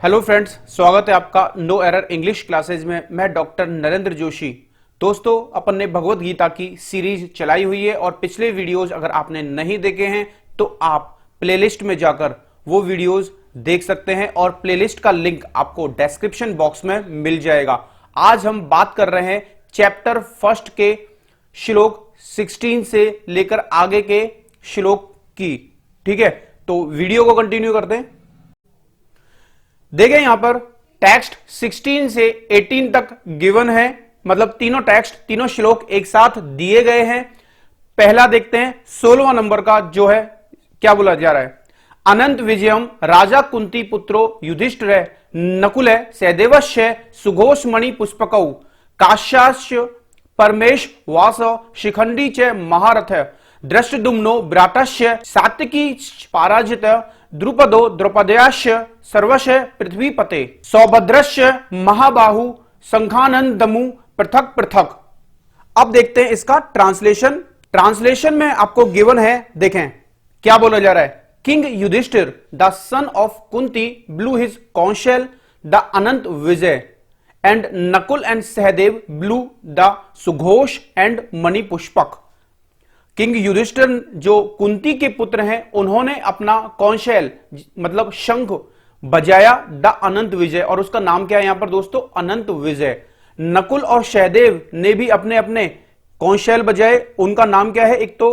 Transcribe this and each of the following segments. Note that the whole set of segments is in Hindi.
हेलो फ्रेंड्स, स्वागत है आपका नो एरर इंग्लिश क्लासेज में। मैं डॉक्टर नरेंद्र जोशी। दोस्तों, अपन ने भगवत गीता की सीरीज चलाई हुई है और पिछले वीडियोस अगर आपने नहीं देखे हैं तो आप प्लेलिस्ट में जाकर वो वीडियोस देख सकते हैं और प्लेलिस्ट का लिंक आपको डिस्क्रिप्शन बॉक्स में मिल जाएगा। आज हम बात कर रहे हैं चैप्टर फर्स्ट के श्लोक 16 से लेकर आगे के श्लोक की। ठीक है, तो वीडियो को कंटिन्यू करते हैं। देखें, यहां पर टेक्स्ट 16 से 18 तक गिवन है, मतलब तीनों टेक्स्ट, तीनों श्लोक एक साथ दिए गए हैं। पहला देखते हैं 16वां नंबर का, जो है क्या बोला जा रहा है। अनंत विजयम राजा कुंती पुत्रो युधिष्ठिर नकुल सहदेवश्य सुघोषमणि पुष्पकौ काश्याश्च परमेश वास शिखंडी च महारथ दृष्टदुम्नो भ्रातस्य सात्विकी पराजित द्रुपदो द्रौपदयाश्च सर्वस्य पृथ्वीपते सौभद्रस्य महाबाहु संखानंदमु पृथक पृथक। अब देखते हैं इसका ट्रांसलेशन में आपको गिवन है। देखें क्या बोला जा रहा है। King Yudhishthir the son of Kunti blew his conchshell the Anant Vijay and Nakul and Sahadev blew the सुघोष एंड मणिपुष्पक। किंग युधिष्ठिर जो कुंती के पुत्र हैं, उन्होंने अपना कौशल मतलब शंख बजाया द अनंत विजय, और उसका नाम क्या है यहां पर दोस्तों, अनंत विजय। नकुल और सहदेव ने भी अपने अपने कौशल बजाए, उनका नाम क्या है। एक तो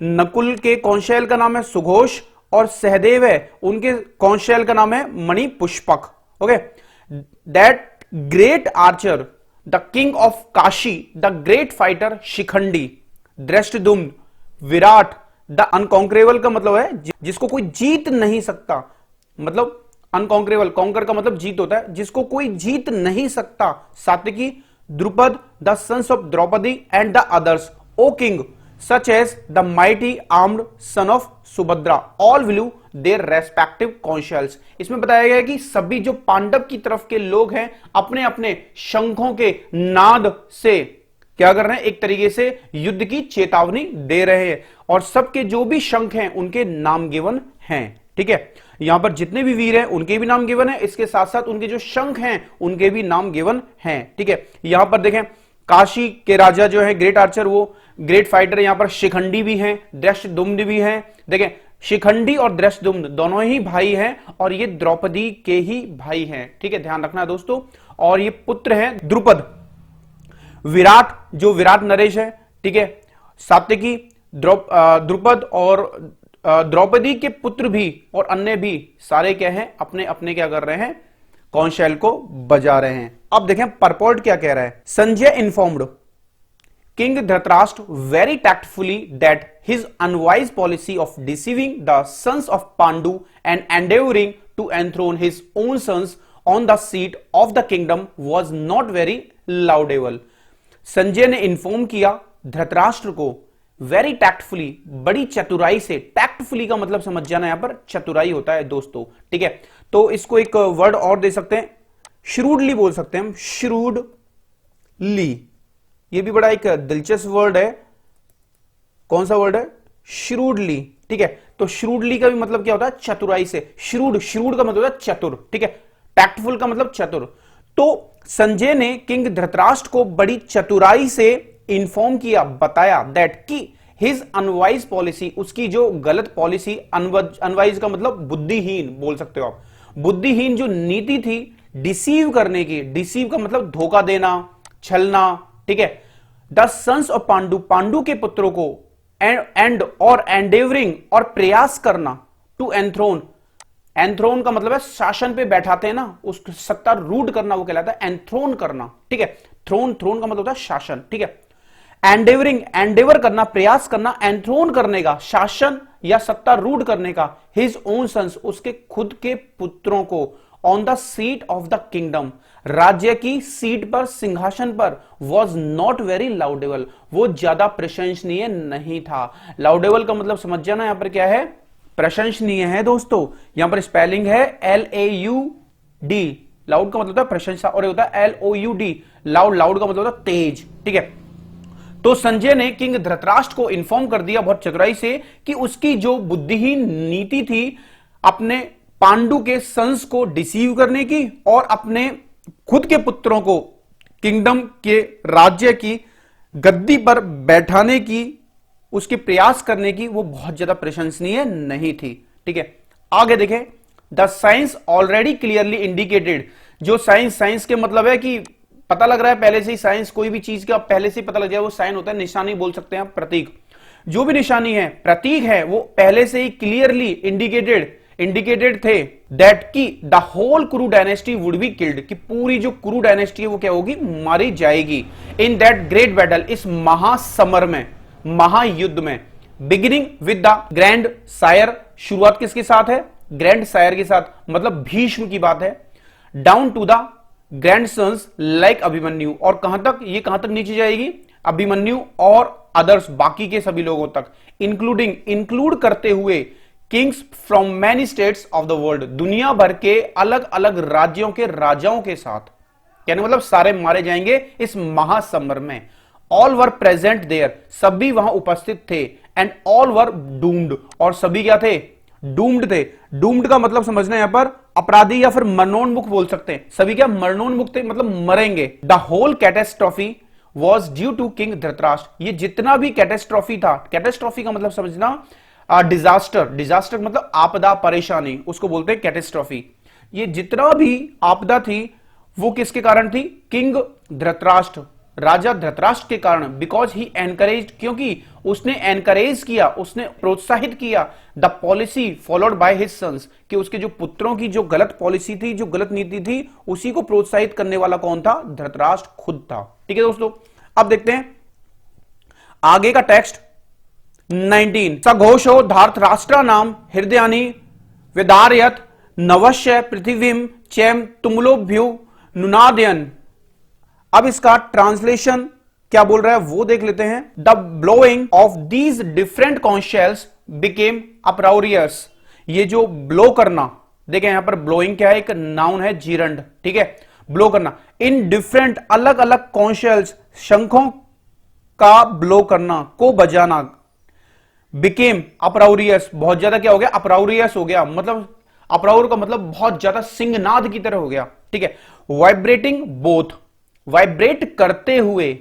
नकुल के कौशल का नाम है सुघोष और सहदेव है उनके कौशल का नाम है Manipushpak. Okay, that great archer the king of Kashi the great fighter Shikhandi Dhrishtadyumna Virat the unconquerable का मतलब है जिसको कोई जीत नहीं सकता, मतलब अनकॉन्करेबल, कॉन्कर का मतलब जीत होता है, जिसको कोई जीत नहीं सकता। Satyaki Drupad the sons of Draupadi and the others O king such as the mighty armed son of Subhadra all blew their respective conchshells. इसमें बताया गया है कि सभी जो पांडव की तरफ के लोग हैं अपने अपने शंखों के नाद से क्या कर रहे हैं, एक तरीके से युद्ध की चेतावनी दे रहे हैं, और सबके जो भी शंख हैं उनके नाम गिवन हैं। ठीक है, यहां पर जितने भी वीर हैं उनके भी नाम गिवन है, इसके साथ साथ उनके जो शंख हैं उनके भी नाम गिवन हैं। ठीक है, यहां पर देखें काशी के राजा जो है ग्रेट आर्चर, वो ग्रेट फाइटर, यहां पर शिखंडी भी हैं, दृष्टदुम्न भी हैं। देखें, शिखंडी और दृष्टदुम्न दोनों ही भाई हैं और ये द्रौपदी के ही भाई हैं। ठीक है, ध्यान रखना दोस्तों। और ये पुत्र हैं द्रुपद, विराट जो विराट नरेश है, ठीक है, सात्विकी द्रुपद और द्रौपदी के पुत्र भी और अन्य भी सारे क्या हैं, अपने अपने क्या कर रहे हैं, कौशल को बजा रहे हैं। अब देखें परपोर्ट क्या कह रहा है। Sanjay informed king Dhritarashtra very tactfully that his unwise policy of deceiving the sons of Pandu and endeavouring to enthrone his own sons on the seat of the kingdom was not very laudable. Sanjay ने इन्फॉर्म किया धृतराष्ट्र को वेरी टैक्टफुली, बड़ी चतुराई से। टैक्टफुली का मतलब समझ जाना, यहां पर चतुराई होता है दोस्तों। ठीक है, तो इसको एक वर्ड और दे सकते हैं, श्रूडली बोल सकते हैं हम, श्रूडली। ये भी बड़ा एक दिलचस्प वर्ड है। कौन सा वर्ड है, श्रूडली। ठीक है, तो श्रूडली का भी मतलब क्या होता है, चतुराई से। श्रूड का मतलब होता है चतुर। ठीक है, टैक्टफुल का मतलब चतुर। तो संजय ने किंग धृतराष्ट्र को बड़ी चतुराई से इन्फॉर्म किया, बताया दैट कि हिज अनवाइज पॉलिसी, उसकी जो गलत पॉलिसी, अनवाइज का मतलब बुद्धिहीन बोल सकते हो आप, बुद्धिहीन जो नीति थी डिसीव करने की, डिसीव का मतलब धोखा देना, छलना। ठीक है, the sons of Pandu, Pandu के पुत्रों को, एंड और एंडेवरिंग और प्रयास करना, टू एंथ्रोन, एंथ्रोन का मतलब है शासन पे बैठाते हैं ना, उस सत्ता रूढ़ करना, वो कहलाता है एंथ्रोन करना। ठीक है, थ्रोन का मतलब होता है शासन। ठीक है, एंडेवरिंग, एंडेवर करना, प्रयास करना, एंथ्रोन करने का, शासन या सत्ता रूढ़ करने का, हिज ओन सन्स, उसके खुद के पुत्रों को, on the seat of the kingdom, राज्य की सीट पर, सिंहासन पर, वॉज नॉट वेरी लाउडेबल, वो ज्यादा प्रशंसनीय नहीं था। लाउडेबल का मतलब समझ जाना, यहां पर क्या है, प्रशंसनीय है दोस्तों। यहां पर स्पेलिंग है LAUD, लाउड का मतलब होता है प्रशंसा, और ये होता है LOUD, लाउड। लाउड का मतलब होता है तेज। ठीक है, तो संजय ने किंग धृतराष्ट्र को इन्फॉर्म कर दिया बहुत चतुराई से कि उसकी जो बुद्धिहीन नीति थी अपने पांडु के सन्स को डिसीव करने की और अपने खुद के पुत्रों को किंगडम के राज्य की गद्दी पर बैठाने की, उसके प्रयास करने की वो बहुत ज्यादा प्रशंसनीय नहीं थी। ठीक है, आगे देखें, the science already clearly indicated. जो साइंस के मतलब है कि पता लग रहा है पहले से ही, साइंस कोई भी चीज का पहले से ही पता लग जाए, वो साइन होता है, निशानी बोल सकते हैं, प्रतीक। जो भी निशानी है, प्रतीक है, वो पहले से ही क्लियरली इंडिकेटेड थे दैट की द होल कुरु डायनेस्टी वुड बी किल्ड, कि पूरी जो कुरु डायनेस्टी है वो क्या होगी, मारी जाएगी। इन दैट ग्रेट बैटल, इस महासमर में, महायुद्ध में। Beginning with the grandsire, शुरुआत किसके साथ है, ग्रैंड सायर के साथ, मतलब भीष्म की बात है। Down to the grandsons like Abhimanyu, और कहां तक, ये कहां तक नीचे जाएगी, अभिमन्यु और अदर्स, बाकी के सभी लोगों तक, इंक्लूड करते हुए Kings from many states of the world, दुनिया भर के अलग अलग राज्यों के राजाओं के साथ, यानी मतलब सारे मारे जाएंगे इस महासमर में। ऑल वर प्रेजेंट देयर, सभी वहां उपस्थित थे। एंड ऑल वर डूम्ड, और सभी क्या थे, डूम्ड थे। डूम्ड का मतलब समझना, यहां पर अपराधी या फिर मरणोन्मुख बोल सकते हैं। सभी क्या मरणोन्मुख थे, मतलब मरेंगे। The whole catastrophe was due to king Dhritarashtra, ये जितना भी कैटेस्ट्रॉफी था, कैटेस्ट्रॉफी का मतलब समझना डिजास्टर मतलब आपदा, परेशानी, उसको बोलते हैं कैटेस्ट्रॉफी। ये जितना भी आपदा थी वो किसके कारण थी, किंग धृतराष्ट्र, राजा धृतराष्ट्र के कारण। बिकॉज ही एनकरेज, क्योंकि उसने एनकरेज किया, उसने प्रोत्साहित किया the policy followed by his sons, कि उसके जो पुत्रों की जो गलत पॉलिसी थी, जो गलत नीति थी, उसी को प्रोत्साहित करने वाला कौन था, धृतराष्ट्र खुद था। ठीक है दोस्तों, अब देखते हैं आगे का टेक्स्ट। 19 सघोषो धार्तराष्ट्र नाम हृदयानि विदारयत नवश्य पृथ्वीम चैम तुमुलोभ्यु नुनादयन। अब इसका ट्रांसलेशन क्या बोल रहा है वो देख लेते हैं। The blowing of these different conchshells became uproarious, ये जो ब्लो करना, देखें यहां पर ब्लोइंग क्या है, एक नाउन है, जीरंड। ठीक है, ब्लो करना, इन डिफरेंट अलग अलग कॉन्शेल्स, शंखों का ब्लो करना, को बजाना। बिकेम अपराउरियस, बहुत ज्यादा क्या हो गया, अपराउरियस हो गया, मतलब अपराउर का मतलब बहुत ज्यादा सिंहनाद की तरह हो गया। ठीक है, वाइब्रेटिंग बोथ, वाइब्रेट करते हुए,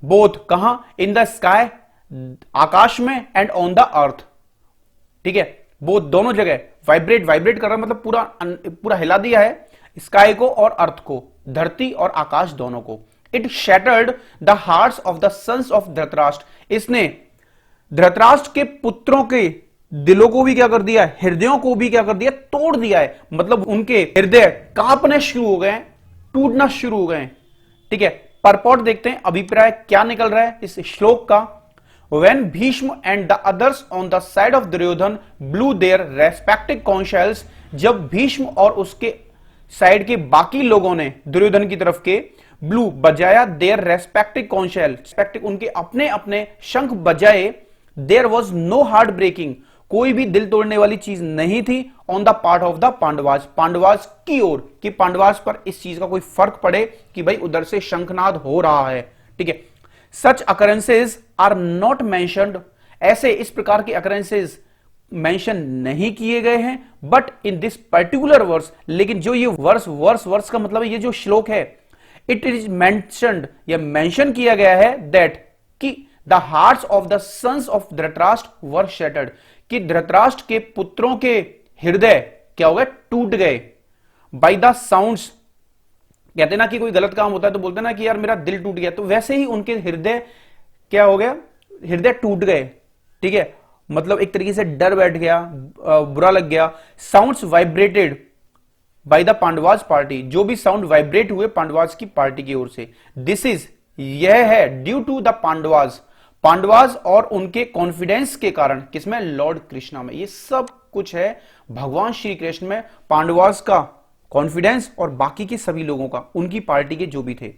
बोथ कहां, इन द स्काई, आकाश में, एंड ऑन द अर्थ। ठीक है, बोथ दोनों जगह वाइब्रेट कर रहा, मतलब पूरा हिला दिया है स्काई को और अर्थ को, धरती और आकाश दोनों को। It shattered the hearts of the sons of Dhritarashtra, इसने धृतराष्ट्र के पुत्रों के दिलों को भी क्या कर दिया, हृदयों को भी क्या कर दिया, तोड़ दिया है। मतलब उनके हृदय कांपने शुरू हो गए, टूटना शुरू हो गए। ठीक है, परपॉट देखते हैं, अभिप्राय क्या निकल रहा है इस श्लोक का। When Bhishma and the others on the side of Duryodhan blew their respective conchshells, जब भीष्म और उसके साइड के बाकी लोगों ने दुर्योधन की तरफ के ब्लू बजाया, देयर रेस्पेक्टिव कॉन्शेल, उनके अपने अपने शंख बजाए। There was no heart breaking, कोई भी दिल तोड़ने वाली चीज नहीं थी। On the part of the Pandavas, Pandavas की ओर, कि पांडवाज पर इस चीज का कोई फर्क पड़े कि भाई उधर से शंखनाद हो रहा है। ठीक है, सच अकरेंसेज आर नॉट मेंशन्ड, ऐसे इस प्रकार के अकरेंसेज मेंशन नहीं किए गए हैं। But in this particular verse, लेकिन जो ये वर्स का मतलब है, ये जो श्लोक है, इट इज मेंशन्ड, या मेंशन किया गया है दैट कि the hearts of the sons of Dhritarashtra were shattered, कि धृतराष्ट्र के पुत्रों के हृदय क्या हो गए, टूट गए। बाय द साउंड्स, कहते ना कि कोई गलत काम होता है तो बोलते ना कि यार मेरा दिल टूट गया, तो वैसे ही उनके हृदय क्या हो गया, हृदय टूट गए। ठीक है, मतलब एक तरीके से डर बैठ गया, बुरा लग गया। Sounds vibrated by the Pandavas party, जो भी साउंड वाइब्रेट हुए पांडवाज की पार्टी की ओर से। दिस इज, यह है ड्यू टू द पांडवाज और उनके कॉन्फिडेंस के कारण, किसमें, लॉर्ड कृष्णा में। ये सब कुछ है भगवान श्री कृष्ण में, पांडवाज का कॉन्फिडेंस और बाकी के सभी लोगों का, उनकी पार्टी के जो भी थे।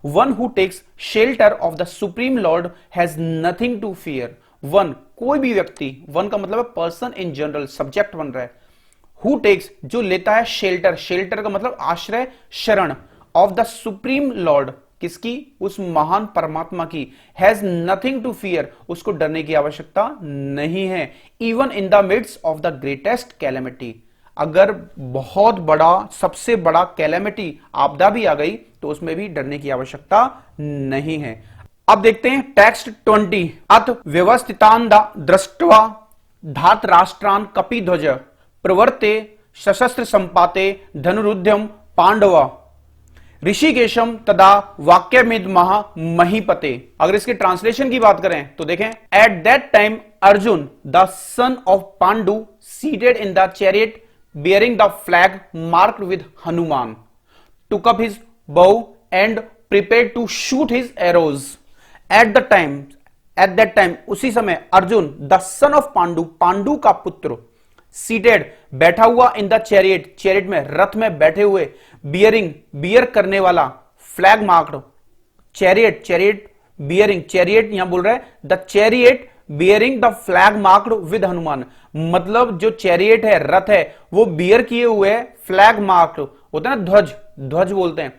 One who takes shelter of the supreme lord has nothing to fear. One, कोई भी व्यक्ति, वन का मतलब है पर्सन इन जनरल, सब्जेक्ट बन रहा है। हु टेक्स, जो लेता है शेल्टर, शेल्टर का मतलब आश्रय, शरण, ऑफ द सुप्रीम लॉर्ड, किसकी, उस महान परमात्मा की। हैज नथिंग टू फियर, उसको डरने की आवश्यकता नहीं है। Even in the midst of the greatest calamity, अगर बहुत बड़ा, सबसे बड़ा कैलेमिटी, आपदा भी आ गई तो उसमें भी डरने की आवश्यकता नहीं है। अब देखते हैं टेक्स्ट 20। अथ व्यवस्थितान दृष्ट्वा धातराष्ट्रान कपिध्वज प्रवर्ते सशस्त्र संपाते धनुरुद्यम पांडवा ऋषिकेशम तदा वाक्यमिद महा महीपते। अगर इसके ट्रांसलेशन की बात करें तो देखें, at that time Arjun the son of Pandu seated in the chariot bearing the flag marked with Hanuman took up his bow and prepared to shoot his arrows. At that time उसी समय Arjun the son of Pandu, Pandu का पुत्र, seated बैठा हुआ in the chariot, chariot में, रथ में बैठे हुए, bear करने वाला, flag marked, chariot bearing, chariot यहां बोल रहा है the chariot bearing the flag marked with Hanuman, मतलब जो चैरियट है, रथ है, वो बियर किए हुए फ्लैग मार्क्ड होता है ना, ध्वज बोलते हैं,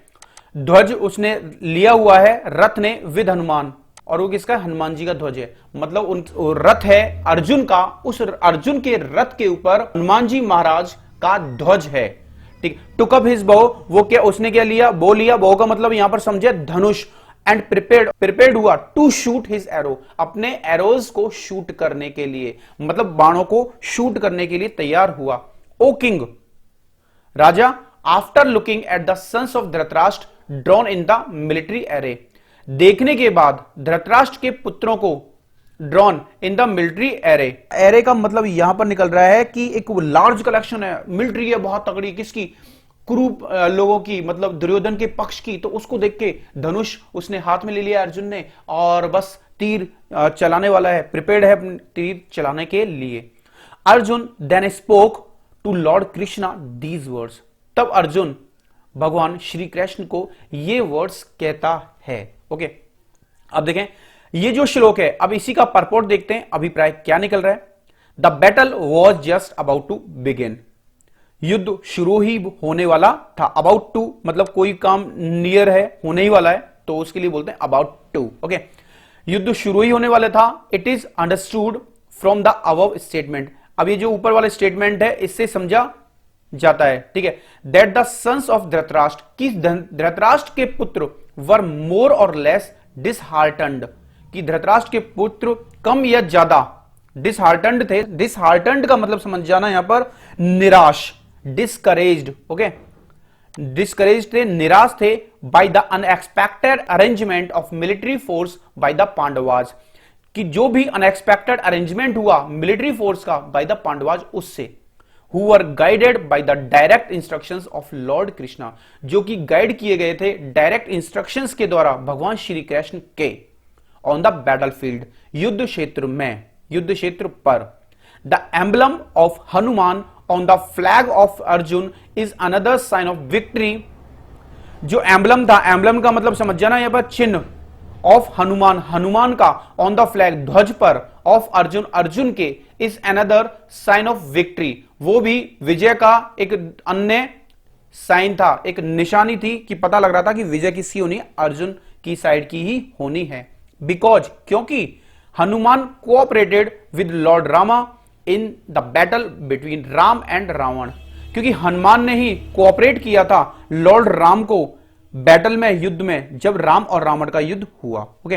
ध्वज उसने लिया हुआ है रथ ने विद हनुमान, और वो किसका, हनुमान जी का ध्वज है, मतलब उन रथ है अर्जुन का, उस अर्जुन के रथ के ऊपर हनुमान जी महाराज का ध्वज है। ठीक, टुक अप हिज बो, वो क्या, उसने क्या लिया, बो लिया, बो का मतलब यहां पर समझे धनुष, एंड प्रिपेयर्ड हुआ टू शूट हिज एरो, अपने एरोज को शूट करने के लिए, मतलब बाणों को शूट करने के लिए तैयार हुआ। ओ किंग, राजा, after looking at the sons of Dhritarashtra drawn in the military array, देखने के बाद धृतराष्ट्र के पुत्रों को drawn in the military array, array का मतलब यहां पर निकल रहा है कि एक लार्ज कलेक्शन है, मिलिट्री है बहुत तगड़ी, किसकी, कुरु लोगों की, मतलब दुर्योधन के पक्ष की, तो उसको देख के धनुष उसने हाथ में ले लिया अर्जुन ने, और बस तीर चलाने वाला है, प्रिपेयर्ड है तीर चलाने के लिए। Arjun then spoke to lord Krishna these words, तब अर्जुन भगवान श्री कृष्ण को ये वर्ड्स कहता है। ओके, अब देखें ये जो श्लोक है, अब इसी का परपोर्ट देखते हैं, अभिप्राय क्या निकल रहा है। The battle was just about to begin, युद्ध शुरू ही होने वाला था, अबाउट टू मतलब कोई काम नियर है, होने ही वाला है, तो उसके लिए बोलते हैं अबाउट टू। ओके, युद्ध शुरू ही होने वाला था। It is understood from the above statement, अब ये जो ऊपर वाला स्टेटमेंट है इससे समझा जाता है, ठीक है, that the sons of Dhritarashtra, कि धृतराष्ट्र के पुत्र वर मोर और लेस डिसहार्टन्ड, कि धृतराष्ट्र के पुत्र कम या ज्यादा डिसहार्टन्ड थे। डिसहार्टन्ड का मतलब समझ जाना यहां पर निराश, डिस्करेज्ड, ओके, डिस्करेज्ड थे, निराश थे, by the unexpected arrangement of military force by the Pandavas, कि जो भी अनएक्सपेक्टेड अरेंजमेंट हुआ मिलिट्री फोर्स का बाय द पांडवाज उससे, who were guided by the direct instructions of lord Krishna, जो कि गाइड किए गए थे डायरेक्ट इंस्ट्रक्शंस के द्वारा भगवान श्री कृष्ण के, ऑन द बैटलफील्ड, युद्ध क्षेत्र में, युद्ध क्षेत्र पर। The emblem of Hanuman on the flag of Arjun is another sign of victory, जो एम्बलम था, एम्बलम का मतलब समझ जाना यहां पर चिन्ह, ऑफ हनुमान, हनुमान का, ऑन द फ्लैग ध्वज पर, ऑफ अर्जुन, अर्जुन के, is another sign of victory, वो भी विजय का एक अन्य साइन था, एक निशानी थी कि पता लग रहा था कि विजय किसकी होनी, अर्जुन की साइड की ही होनी है। बिकॉज, क्योंकि Hanuman cooperated with lord Rama in the battle between Ram and Ravan, क्योंकि हनुमान ने ही कोऑपरेट किया था लॉर्ड राम को बैटल में, युद्ध में, जब राम और रावण का युद्ध हुआ। Okay,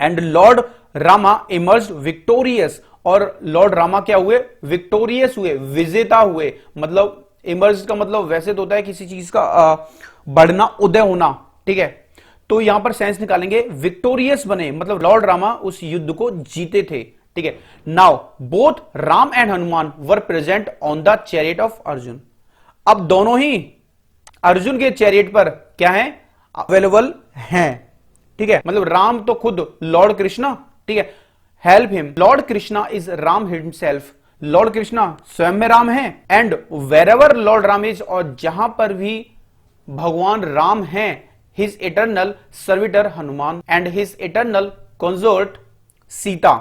and Lord Rama emerged victorious, और लॉर्ड रामा क्या हुए, विक्टोरियस हुए, विजेता हुए, मतलब इमर्ज का मतलब वैसे तो होता है किसी चीज का बढ़ना, उदय होना, ठीक है, तो यहां पर सेंस निकालेंगे विक्टोरियस बने, मतलब लॉर्ड रामा उस युद्ध को जीते थे, ठीक है। Now both Ram and Hanuman were present on the chariot of Arjun, अब दोनों ही अर्जुन के चैरियट पर क्या है, अवेलेबल हैं, ठीक है, मतलब राम तो खुद लॉर्ड कृष्णा, ठीक है, help him, lord Krishna is Ram himself, lord Krishna स्वयं में राम है, and wherever lord Ram is, और जहां पर भी भगवान राम हैं, his eternal servitor Hanuman and his eternal consort Sita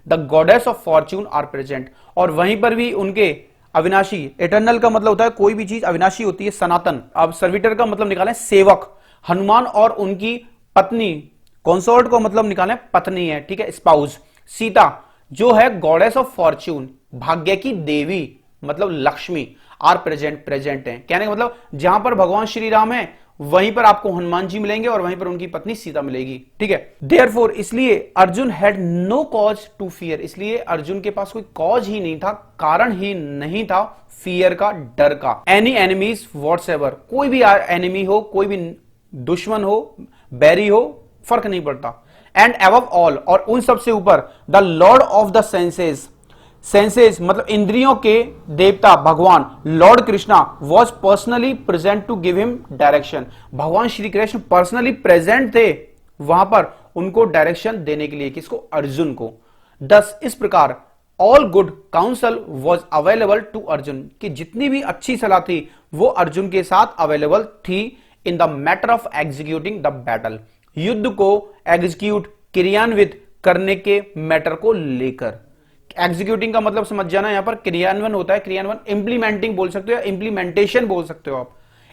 the goddess of fortune are present, और वहीं पर भी उनके अविनाशी, इटर्नल का मतलब होता है कोई भी चीज अविनाशी होती है, सनातन, अब सर्विटर का मतलब निकालें सेवक, हनुमान और उनकी पत्नी, कंसोर्ट को मतलब निकालें पत्नी है, ठीक है, स्पाउस, सीता जो है गॉडेस ऑफ फॉर्च्यून, भाग्य की देवी, मतलब लक्ष्मी आर प्रेजेंट, प्रेजेंट है। कहने का मतलब जहां पर भगवान श्री राम है वहीं पर आपको हनुमान जी मिलेंगे और वहीं पर उनकी पत्नी सीता मिलेगी, ठीक है। देयरफॉर इसलिए Arjun had no cause to fear, इसलिए अर्जुन के पास कोई कॉज ही नहीं था, कारण ही नहीं था फियर का, डर का। एनी एनिमीज व्हाट्सएवर, कोई भी एनिमी हो, कोई भी दुश्मन हो, बैरी हो, फर्क नहीं पड़ता। एंड अबव ऑल, और उन सबसे ऊपर, the lord of the senses, senses मतलब इंद्रियों के देवता भगवान lord Krishna was personally present to give him direction, भगवान श्री कृष्ण पर्सनली प्रेजेंट थे वहां पर उनको डायरेक्शन देने के लिए, किसको, अर्जुन को। दस इस प्रकार all good counsel was available to Arjun, कि जितनी भी अच्छी सलाह थी वो अर्जुन के साथ अवेलेबल थी in the matter of executing the battle, युद्ध को एग्जीक्यूट, क्रियान्वित करने के मैटर को लेकर। एग्जीक्यूटिंग का मतलब समझ जाना, यहां पर क्रियान्वयन होता है, क्रियान्वयन इंप्लीमेंटिंग बोल सकते हो, इंप्लीमेंटेशन बोल सकते हो आप।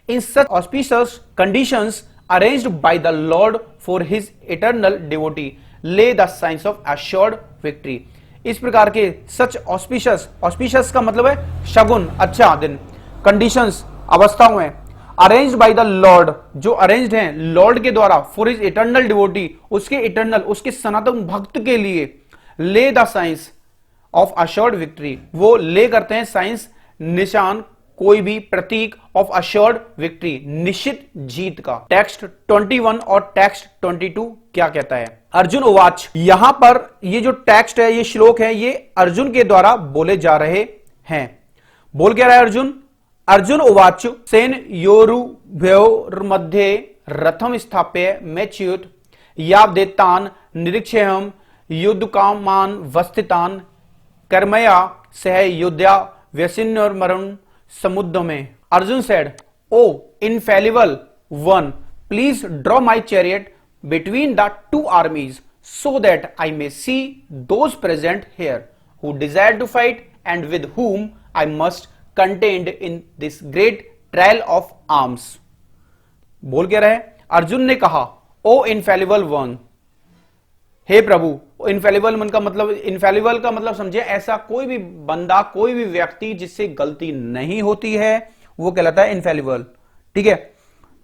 In such auspicious conditions arranged by the lord for his eternal devotee lay the signs of assured victory, इस प्रकार के सच ऑस्पिशियस, ऑस्पिशियस का मतलब है शगुन, अच्छा दिन, कंडीशंस अवस्थाओं में, अरेंज्ड बाय द लॉर्ड जो अरेंज्ड हैं लॉर्ड के द्वारा, फॉर हिज इटर्नल डिवोटी उसके इटर्नल, उसके सनातन भक्त के लिए, ले the signs of assured victory, वो ले करते हैं साइंस, निशान, कोई भी प्रतीक ऑफ अश्योर्ड विक्ट्री, निश्चित जीत का। टेक्स्ट 21 और टेक्स्ट 22 क्या कहता है? अर्जुन उवाच, यहां पर ये जो टेक्स्ट है, ये श्लोक है, ये अर्जुन के द्वारा बोले जा रहे हैं। बोल क्या रहा है अर्जुन? अर्जुन उवाच सेन योरुभयोर्मध्ये रथम स्थाप्य मेच्युत यावदेतान निरीक्षेहम युद्धकामान वस्थितान कर्मया सह युद्धा व्यसिन्नमरण समुद्र में। Arjun said, O infallible one, please draw my chariot between the two armies so that I may see those present here who desire to fight and with whom I must contend in this great trial of arms। बोल क्या रहे? अर्जुन ने कहा, ओ इनफेलिबल वन, हे प्रभु। इनफेलिबल मन का मतलब, इनफेलिबल का मतलब समझे, ऐसा कोई भी बंदा, कोई भी व्यक्ति जिससे गलती नहीं होती है वो कहलाता है इनफेलिबल, ठीक है।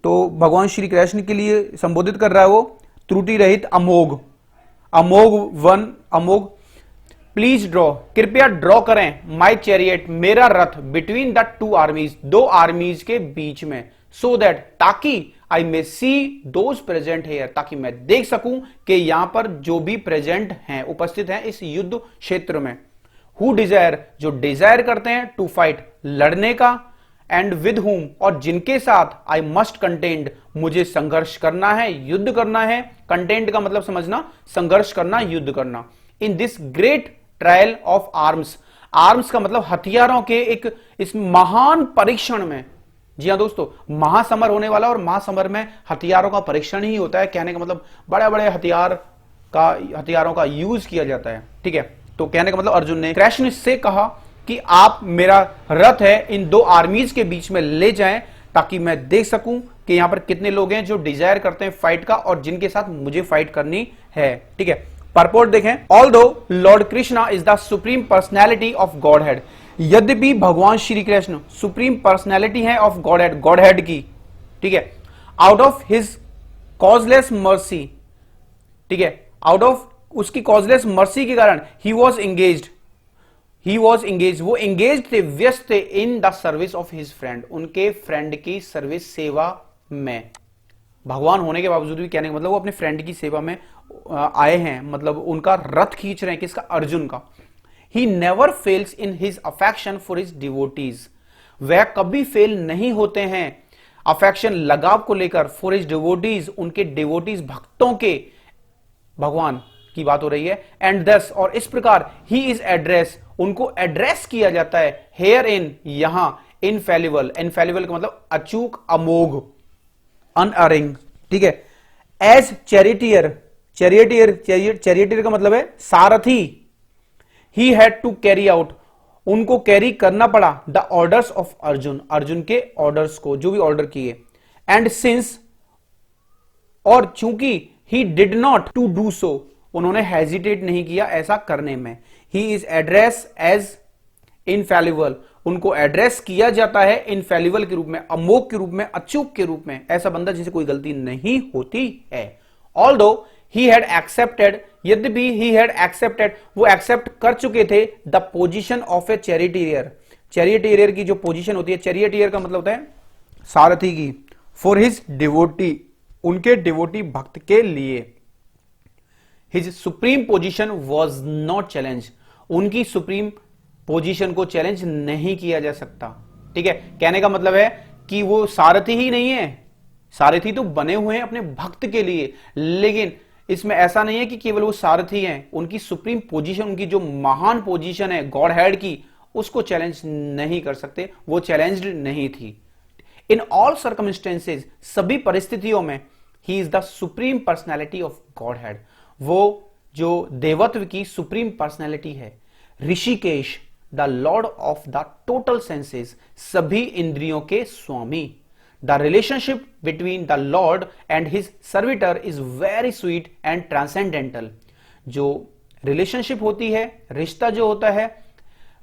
तो भगवान श्री कृष्ण के लिए संबोधित कर रहा है वो, त्रुटि रहित, अमोघ, अमोघ वन, अमोघ। प्लीज ड्रॉ, कृपया ड्रॉ करें, माई चैरियट, मेरा रथ, बिटवीन द टू आर्मीज, दो आर्मीज के बीच में, सो दैट, ताकि, आई मे सी दोज प्रेजेंट हेयर, ताकि मैं देख सकूं कि यहां पर जो भी प्रेजेंट हैं, उपस्थित हैं इस युद्ध क्षेत्र में, हु डिजायर, जो डिजायर करते हैं, टू फाइट, लड़ने का, एंड विद हुम, और जिनके साथ, आई मस्ट कंटेंड, मुझे संघर्ष करना है, युद्ध करना है। कंटेंट का मतलब समझना, संघर्ष करना, युद्ध करना। In this great trial of arms, arms का मतलब हथियारों के एक इस महान परीक्षण में। जी हाँ दोस्तों, महासमर होने वाला, और महासमर में हथियारों का परीक्षण ही होता है। कहने का मतलब बड़े बड़े हथियारों का यूज किया जाता है, ठीक है। तो कहने का मतलब अर्जुन ने कृष्ण से कहा कि आप मेरा रथ है इन दो आर्मीज के बीच में ले जाएं, ताकि मैं देख सकूं कि यहां पर कितने लोग हैं जो डिजायर करते हैं फाइट का और जिनके साथ मुझे फाइट करनी है, ठीक है। परपोर्ट देखें, although Lord Krishna is the supreme personality of God head, यद्यपि भगवान श्री कृष्ण सुप्रीम पर्सनैलिटी है of God head, God head की, ठीक है। Out of his causeless mercy, ठीक है, आउट ऑफ उसकी कॉजलेस मर्सी के कारण, ही वॉज एंगेज्ड, वो एंगेज थे, व्यस्त थे, in the service of his friend, उनके फ्रेंड की सर्विस, सेवा में। भगवान होने के बावजूद भी कहने का मतलब वो अपने फ्रेंड की सेवा में आए हैं, मतलब उनका रथ खींच रहे हैं, किसका? अर्जुन का। He never fails in his affection for his devotees, वह कभी फेल नहीं होते हैं अफेक्शन, लगाव को लेकर, फॉर हिज डिवोटीज, उनके डिवोटीज, भक्तों के, भगवान की बात हो रही है। एंड दस, और इस प्रकार, ही इज एड्रेस, उनको एड्रेस किया जाता है, हेयर इन, यहां, इनफेलिबल, इनफेलिबल का मतलब अचूक, अमोघ, अनअरिंग, ठीक है। एज चैरिटियर, चैरिटियर का मतलब है सारथी, he had to carry out, उनको कैरी करना पड़ा, the orders of Arjun, Arjun के ऑर्डर्स को, जो भी ऑर्डर किए। एंड सिंस, और चूंकि, he did not to do so, उन्होंने हेजिटेट नहीं किया ऐसा करने में। He is address as infallible, उनको एड्रेस किया जाता है इनफेलिबल के रूप में, अमोघ के रूप में, अचूक के रूप में, ऐसा बंदा जिसे कोई गलती नहीं होती है। ऑल्दो ही हैड एक्सेप्टेड, यद्यपि ही हैड एक्सेप्टेड, वो एक्सेप्ट कर चुके थे the position of A charioteer. Charioteer की जो पोजीशन होती है, चैरिटियर का मतलब होता है सारथी की, फॉर हिज डिवोटी, उनके डिवोटी भक्त के लिए। His supreme position was not challenge, उनकी सुप्रीम पोजीशन को चैलेंज नहीं किया जा सकता। ठीक है, कहने का मतलब है कि वो सारथी ही नहीं है, सारथी तो बने हुए हैं अपने भक्त के लिए, लेकिन इसमें ऐसा नहीं है कि केवल वो सारथी हैं, उनकी सुप्रीम पोजीशन, उनकी जो महान पोजीशन है गॉड हेड की, उसको चैलेंज नहीं कर सकते, वो चैलेंज्ड नहीं थी। इन ऑल सर्कमस्टेंसेज, सभी परिस्थितियों में, he is the supreme personality of godhead, वो जो देवत्व की सुप्रीम पर्सनैलिटी है। Hrishikesh, the lord of the total senses, सभी इंद्रियों के स्वामी। The relationship between the lord and his servitor is very sweet and transcendental, जो रिलेशनशिप होती है, रिश्ता जो होता है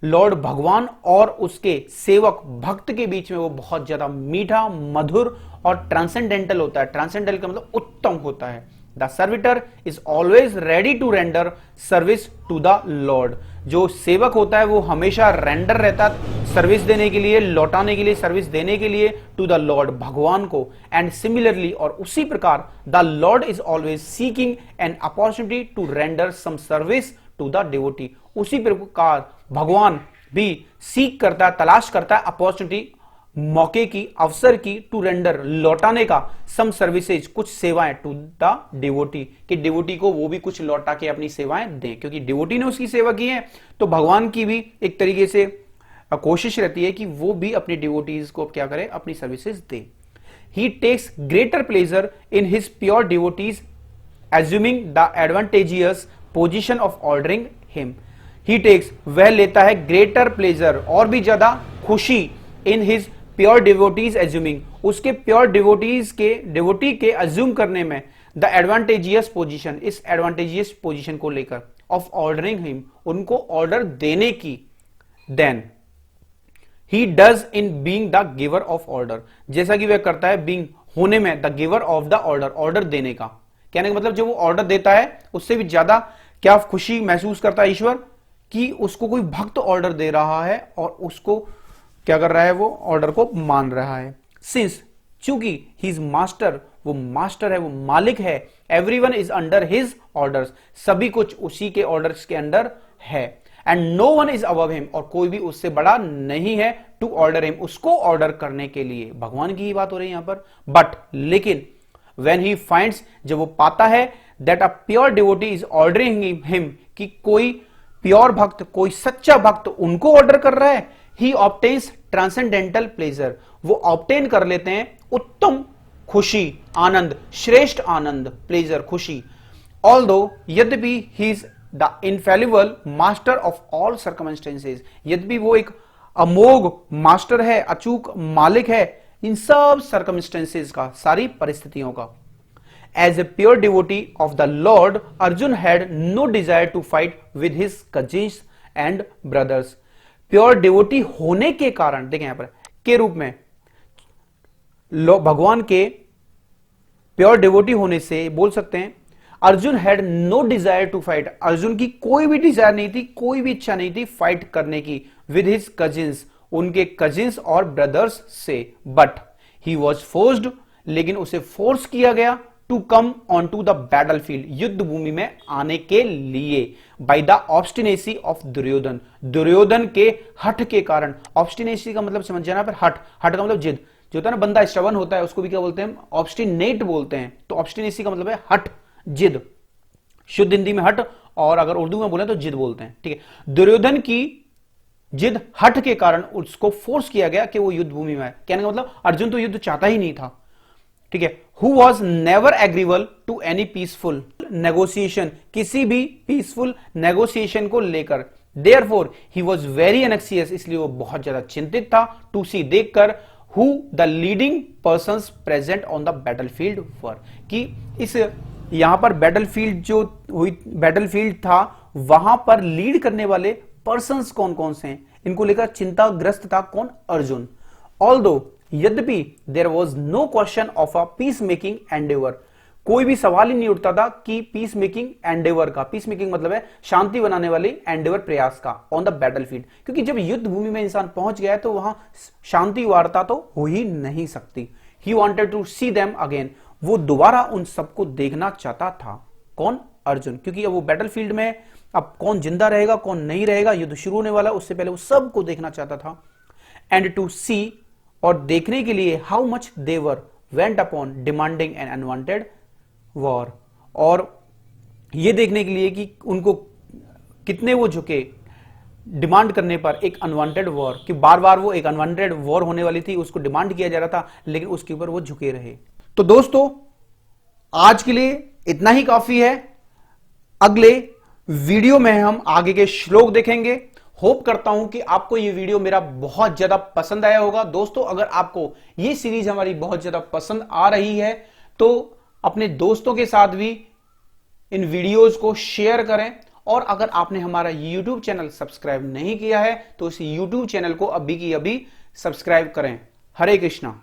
लॉर्ड भगवान और उसके सेवक भक्त के बीच में, वो बहुत ज्यादा मीठा, मधुर और ट्रांसेंडेंटल होता है। ट्रांसेंडेंटल का मतलब उत्तम होता है। The servitor is always ready to render service to the lord, जो सेवक होता है वो हमेशा रेंडर रहता है सर्विस देने के लिए, लौटाने के लिए, सर्विस देने के लिए टू द लॉर्ड, भगवान को। एंड सिमिलरली, और उसी प्रकार, the lord is always seeking an opportunity to render some service to the devotee, उसी प्रकार भगवान भी सीख करता है, तलाश करता है अपॉर्चुनिटी, मौके की, अवसर की, टू रेंडर, लौटाने का, सम सर्विसेज, कुछ सेवाएं, टू द डिवोटी, कि डिवोटी को वो भी कुछ लौटा के अपनी सेवाएं दें, क्योंकि डिवोटी ने उसकी सेवा की है, तो भगवान की भी एक तरीके से कोशिश रहती है कि वो भी अपनी डिवोटीज को क्या करे, अपनी सर्विसेज दे। He takes greater pleasure in his pure devotees, assuming the advantageous position of ordering him. He takes, वह लेता है, ग्रेटर प्लेजर, और भी ज्यादा खुशी, in his pure devotees assuming, उसके प्योर डिवोटीज के, डिवोटी के अज्यूम करने में, द एडवांटेजियस पोजीशन, इस एडवांटेजियस पोजीशन को लेकर, ऑफ ऑर्डरिंग हिम, उनको ऑर्डर देने की। Then he does in being the giver of order, जैसा कि वह करता है बीइंग, होने में, the giver of the order, order देने का। कहने का मतलब जो वो ऑर्डर देता है उससे भी ज्यादा क्या खुशी महसूस करता है ईश्वर कि उसको कोई भक्त ऑर्डर दे रहा है और उसको क्या कर रहा है, वो ऑर्डर को मान रहा है। सिंस, चूंकि ही इज मास्टर, वो मास्टर है, वो मालिक है, everyone is under his orders, सभी कुछ उसी के ऑर्डर्स के अंडर है। And no one is above him, और कोई भी उससे बड़ा नहीं है टू ऑर्डर हिम, उसको ऑर्डर करने के लिए। भगवान की ही बात हो रही है यहां पर। बट, लेकिन, व्हेन ही फाइंड्स, जब वो पाता है, that a pure devotee is ordering him, कि कोई प्योर भक्त, कोई सच्चा भक्त उनको ऑर्डर कर रहा है, ही ऑब्टेन्स ट्रांसेंडेंटल प्लेजर, वो ऑब्टेन कर लेते हैं उत्तम खुशी, आनंद, श्रेष्ठ आनंद, प्लेजर, खुशी। ऑल्दो, यद्यपि ही is the infallible master of all circumstances, यद्यपि वो एक अमोघ मास्टर है, अचूक मालिक है इन सब सर्कमस्टेंसेज का, सारी परिस्थितियों का। As a pure devotee of the Lord, Arjun had no desire to fight with his cousins and brothers. Pure devotee होने के कारण, देखें यहां पर के रूप में, भगवान के प्योर डिवोटी होने से बोल सकते हैं, Arjun had no desire to fight, Arjun की कोई भी डिजायर नहीं थी, कोई भी इच्छा नहीं थी फाइट करने की विद हिज कजिन्स, उनके कजिन्स और ब्रदर्स से। बट ही वॉज फोर्स्ड, लेकिन उसे फोर्स किया गया to come on to the battlefield, युद्ध भूमि में आने के लिए, by the obstinacy of Duryodhan, Duryodhan के हठ के कारण। ऑब्स्टिनेसी का मतलब समझ जाना, पर हठ, हठ का मतलब जिद, जो होता है ना, बंदा स्टबर्न होता है, उसको भी क्या बोलते हैं, ऑब्स्टिनेट बोलते हैं। तो ऑब्स्टिनेसी का मतलब है हठ, जिद, शुद्ध हिंदी में हठ, और अगर उर्दू में बोले तो जिद बोलते हैं। ठीक है, दुर्योधन की जिद, हठ के कारण उसको फोर्स किया गया कि वो युद्ध भूमि में आए। कहने का मतलब अर्जुन तो युद्ध चाहता ही नहीं था। ठीक है, who was never agreeable to any peaceful negotiation, किसी भी पीसफुल नेगोशिएशन को लेकर। Therefore he was very anxious, इसलिए वो बहुत ज्यादा चिंतित था, टू सी, देखकर, who the leading persons present on the battlefield were, कि इस यहां पर बैटलफील्ड जो हुई, बैटलफील्ड था, वहां पर लीड करने वाले पर्संस कौन कौन से हैं, इनको लेकर चिंताग्रस्त था कौन? अर्जुन। ऑल्दो यद्यपि there was no question of a peace making endeavour, कोई भी सवाल ही नहीं उठता था कि पीस मेकिंग एंडेवर का, पीस मेकिंग मतलब है शांति बनाने वाली एंडेवर प्रयास का, ऑन द बैटलफील्ड, क्योंकि जब युद्ध भूमि में इंसान पहुंच गया है तो वहां शांति वार्ता तो हो ही नहीं सकती। He wanted to see them again, वो दोबारा उन सबको देखना चाहता था। कौन? अर्जुन, क्योंकि अब वो बैटलफील्ड में, अब कौन जिंदा रहेगा कौन नहीं रहेगा, युद्ध शुरू होने वाला, उससे पहले वो सबको देखना चाहता था। एंड टू सी, और देखने के लिए, how much they were bent upon demanding an unwanted war, और यह देखने के लिए कि उनको कितने वो झुके डिमांड करने पर एक अनवांटेड वॉर, कि बार बार वो एक अनवांटेड वॉर होने वाली थी, उसको डिमांड किया जा रहा था, लेकिन उसके ऊपर वो झुके रहे। तो दोस्तों आज के लिए इतना ही काफी है। अगले वीडियो में हम आगे के श्लोक देखेंगे। होप करता हूं कि आपको ये वीडियो मेरा बहुत ज्यादा पसंद आया होगा। दोस्तों अगर आपको ये सीरीज हमारी बहुत ज्यादा पसंद आ रही है तो अपने दोस्तों के साथ भी इन वीडियोस को शेयर करें, और अगर आपने हमारा YouTube चैनल सब्सक्राइब नहीं किया है तो इस YouTube चैनल को अभी की अभी सब्सक्राइब करें। हरे कृष्णा।